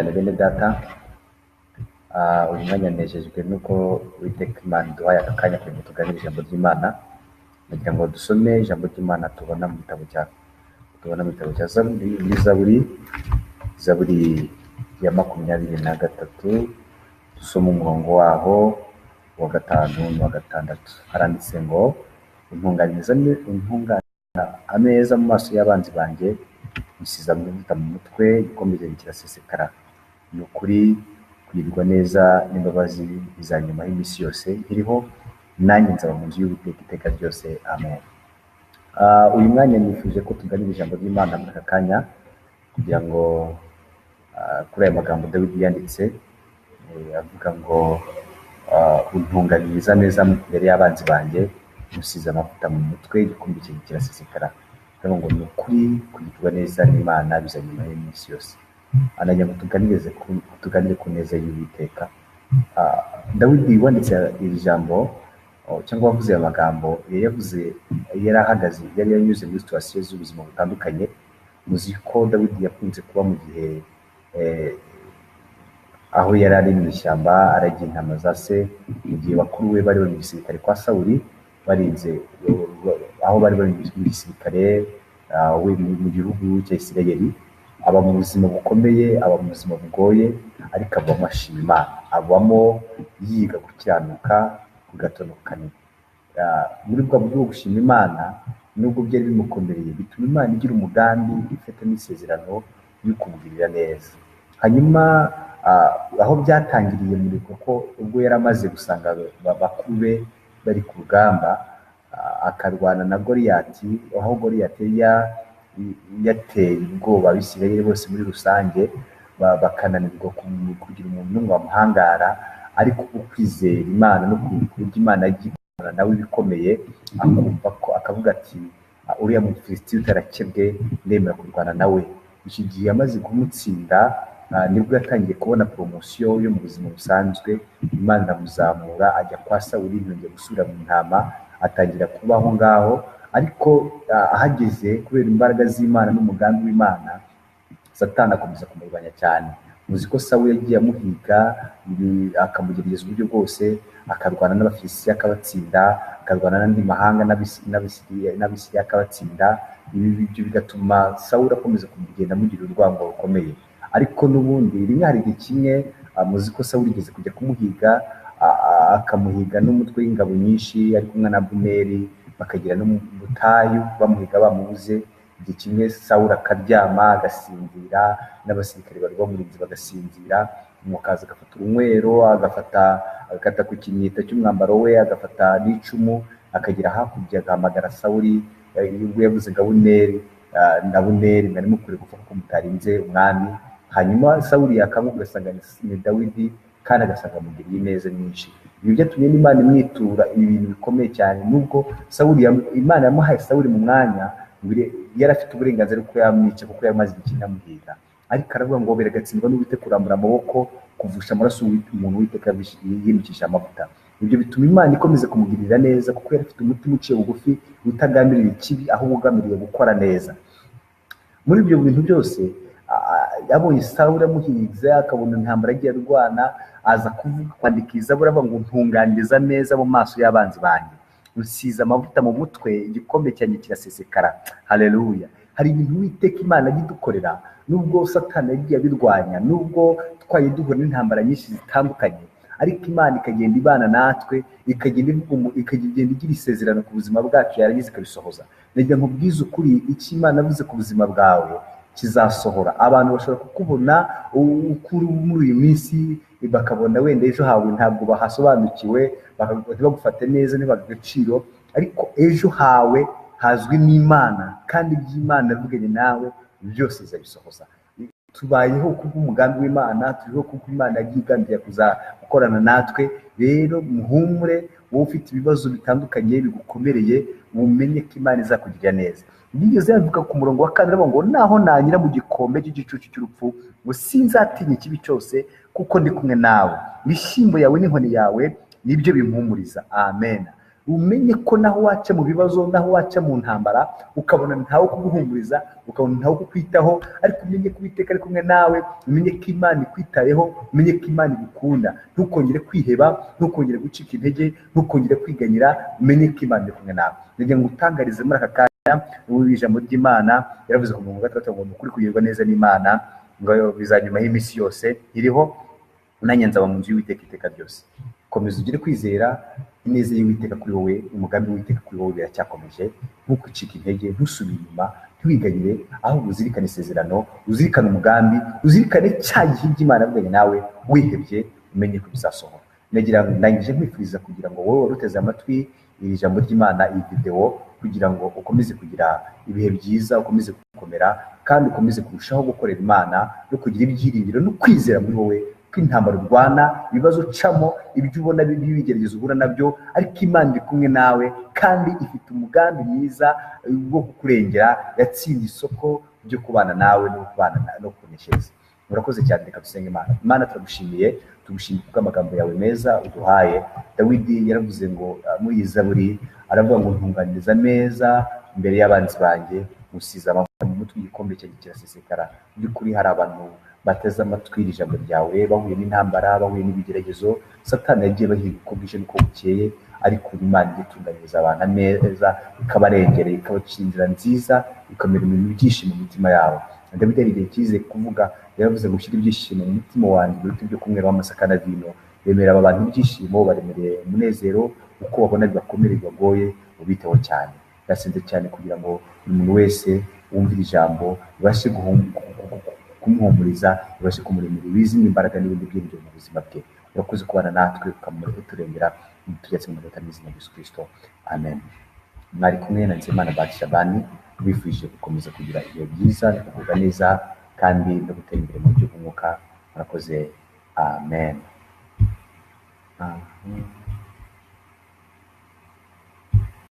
bene data, uyu mwanya nejejwe nuko Uwiteka Imana iduhaye aka kanya kugira ngo tuganire ijambo ry'Imana. Nagira ngo dusome ijambo ry'Imana tubona mu gitabo cya Zaburi, muri Zaburi ya 23, dusoma umurongo waho wa 5 n'uwa 6. Haranditse ngo intunganya ameza mu maso y'abanzi banjye, musiza amavuta mu mutwe, igikombe kirasesekara. Ni ukuri kugirirwa neza n'imbabazi bizanyuma y'iminsi yose iriho, nanjye nzaba mu nzu y'Uwiteka iteka ryose. Amen. Uyu mwanya nifuje ko tuganira ijambo ry'Imana muri aka kanya, kugira ngo kuri aya magambo Dawidi yanditse avuga ngo untunganyiriza neza imbere y'abanzi banjye, musize amavuta mu mutwe, igikombe kirasesekara. Ngo ni ukuri kugirirwa neza n'Imana bizanyuma y'iminsi yose. Anajya ngo tuganire ku neza y'Uwiteka. Dawidi wanditse iri jambo cyangwa wavuze aya magambo yavuze yarahagaze, yari yanyuze muri situasiyo z'ubuzima butandukanye. Muzi ko Dawidi yakunze kuba mu gihe aho yari ari mu ishyamba aragiye intama za se, mu gihe bakuru we bari mu gisirikare kwa Sawuli, barinze aho bari mu gisirikare we mu gihugu cya Isirayeli. Aba mu buzima bukomeye, aba mu buzima bugoye, ariko abamo ashima Imana, abamo yiga gukiranuka kugatonokana. Muri bwa buryo bwo gushima Imana, nubwo byari bimukomereye, bituma Imana igira umugambi ifite n'isezerano yo kumugirira neza. Hanyuma aho byatangiriye muri ko ubwo yari amaze gusanga bakuru be bari ku rugamba, akarwana na Goliyati, aho Goliyati yateye ubwoba Abisirayeli bose muri rusange, bakananirwa kugira umuntu n'umwe wamuhangara. Ariko ukwizera Imana no kugira Imana igikora nawe ibikomeye, akumva ko akavuga ati uriya Mufilisitiya utarakebwe, ndemera kurwana nawe. Iki gihe yamaze kumutsinda, nibwo yatangiye kubona poromosiyo yo mu buzima busanzwe. Imana iramuzamura, ajya kwa Sawuli, ntiyongera gusubira mu ntama, atangira kubaho ngaho. Ariko ahageze, kubera imbaraga z'Imana n'umugambi w'Imana, Satani akomeza kumurwanya cyane. Muzi ko Sawuli yagiye amuhiga, akamugerageza uburyo bwose, akarwana n'Abafilisitiya akabatsinda, akarwana n'andi mahanga n'Abisirayeli akabatsinda. Ibi byo bigatuma Sawuli akomeza kugenda amugira urwango rukomeye. Ariko n'ubundi rimwe hari igihe kimwe, muzi ko Sawuli igeze kujya kumuhiga, akamuhiga n'umutwe w'ingabo nyinshi ari kumwe na Abuneri, bakagera no mu butayu bamuhiga bamubuze. Igihe kimwe Sawuli akaryama agasinzira, n'abasirikare bari bamurinze bagasinzira. Umukazi agafata urunywero, agafata ku kinyita cy'umwambaro we, agafata n'icumu, akagera hakurya agahamagara Sawuli. Ubwo yavuze ngo Abuneri mwari mukwiye gupfa kuko mutarinze umwami. Hanyuma Sawuli yakamuka agasanga ni Dawidi, kandi agasanga amugiriye neza nyinshi. Ibi byatumye n'Imana imwitura ibintu bikomeye cyane. Nubwo Imana yamuhaye Sawuli mu mwanya, yari afite uburenganzira kuko yamwica, kuko yamaze igihe kinamuhiga. Ariko aravuga ngo biragatsindwa n'Uwiteka kurambura amaboko, kuvusha amaraso umuntu Uwiteka yimikisha amavuta. Ibyo bituma Imana ikomeza kumugirira neza, kuko yari afite umutima uciye bugufi, utagambiriye ikibi, ahubwo ugambiriye gukora neza. Muri ibyo bintu byose, yabonye Sawuli amuhize, akabona intambara agiye arwana, aza kwandika Zaburi avuga ngo ntunganyiriza neza mu maso y'abanzi banjye, usize amavuta mu mutwe, igikombe cyanjye kirasesekara. Haleluya. Hari ibintu Uwiteka Imana agidukorera, nubwo Satani yagiye abirwanya, nubwo twaye duhura n'intambara nyinshi zitandukanye, ariko Imana ikagenda ibana natwe, ikagenda igira isezerano ku buzima bwacu, yarangiza ikabisohoza. Nagira ngo nkubwize ukuri, icyo Imana avuze ku buzima bwawe kizasohora. Abantu bashobora kukubona ukuri muri iyi minsi, bakabona wenda ejo hawe ntabwo bahasobanukiwe, ntibagufate neza, ntibaha agaciro, ariko ejo hawe hazwi n'Imana, kandi iby'Imana yavuganye nawe byose izabisohoza. Tubayeho kubw'umugambi w'Imana, turiho kuko Imana yagiye kuza gukorana natwe. Rero muhumure, wowe ufite ibibazo bitandukanye bigukomereye, umenye ko Imana izakugirira neza. Nigeze yavuga ku murongo wa 4 ngo naho nanyira mu gikombe cy'igicucu cy'urupfu, ngo sinzatinya ikibi cyose, kuko ndi kumwe nawe. Ibishyimbo yawe n'inkoni yawe nibyo bimpumuriza. Amen. umenye ko naho waca mu bibazo, naho waca mu ntambara, ukabona ntawe kuguhumuriza, ukabona ntawe kukwitaho, ariko umenye ko Uwiteka ari kumwe nawe, umenye ko Imana ikwitayeho, umenye ko Imana igukunda. Ntukongere kwiheba, ntukongere gucika intege, ntukongere kwiganyira, umenye ko Imana iri kumwe nawe. Ndagira ngo utangarize muri aka kanya, ijambo ry'Imana yaravuze ku murongo wa 6 ngo ukuri kugirirwa neza n'Imana ngo bizanyuma y'iminsi yose iriho, nanjye nzaba mu nzu y'Uwiteka iteka ryose. Komeza ugire kwizera, ineza y'Uwiteka kuri wowe, umugambi w'Uwiteka kuri wowe biracyakomeje. Ntukwicike intege, ntusubire inyuma, ntiwiganyire, ahubwo uzirikane isezerano, uzirikane umugambi, uzirikane cya gihe Imana yavuganye nawe, wihebye umenye ko bizasohora. Nagira ngo ndangije nkwifuriza kugira ngo wowe waruteze amatwi iri jambo ry'Imana, iyi video, kugira ngo ukomeze kugira ibihe byiza, ukomeze gukomera, kandi ukomeze kurushaho gukorera Imana no kugira ibyiringiro no kwizera muri wowe ko intambara urwana, ibibazo ucamo, ibyo ubona bibigerageza uhura nabyo, ariko Imana iri kumwe nawe kandi ifite umugambi mwiza wo kukurengera. Yatsindiye isoko ryo kubana nawe no kubana no kuneshereza. Murakoze cyane, reka dusenge Imana. Imana turagushimiye, tugushimiye kubw'amagambo yawe meza uduhaye. Dawidi yaravuze ngo muri iyi Zaburi aravuga ngo ntunganiriza neza imbere y'abanzi banjye, musize amavuta mu mutwe, igikombe cyanjye kirasesekara. By'ukuri hari abantu bateze amatwi iri jambo ryawe, bahuye n'intambara, bahuye n'ibigeragezo, Satani yagiye bahiga uko bwije n'uko bukeye, ariko Imana igitunganyiriza abantu neza, ikabarengerera, ikabacira inzira nziza, ikamera ibintu byishimo mu mitima yabo. Dawidi yari igihe cyize kuvuga, yaravuze ngo ushyire ibyishimo mu mutima wanjye biruta ibyo kumwera w'amasaka na vino. Bemerera aba bantu ibyishimo, baremereye umunezero, uko babona bibakomere bibagoye, ubiteho cyane. Ndasenze cyane kugira ngo buri muntu wese wumvira ijambo ibashe kumuhumuriza, ibashe kumuremera ibizindi imbaraga n'ibindi byiringiro mu buzima bwe. Urakoze kubana natwe, ukamureka uturengera, tugeze mu minota y'izina rya Yesu Kristo, amen. Mwari kumwe na Nzeyimana Batishabani, bifuje gukomeza kugira ibihe byiza, kuvuga neza kandi no gutera imbere mu buryo bw'umwuka. Murakoze, amen.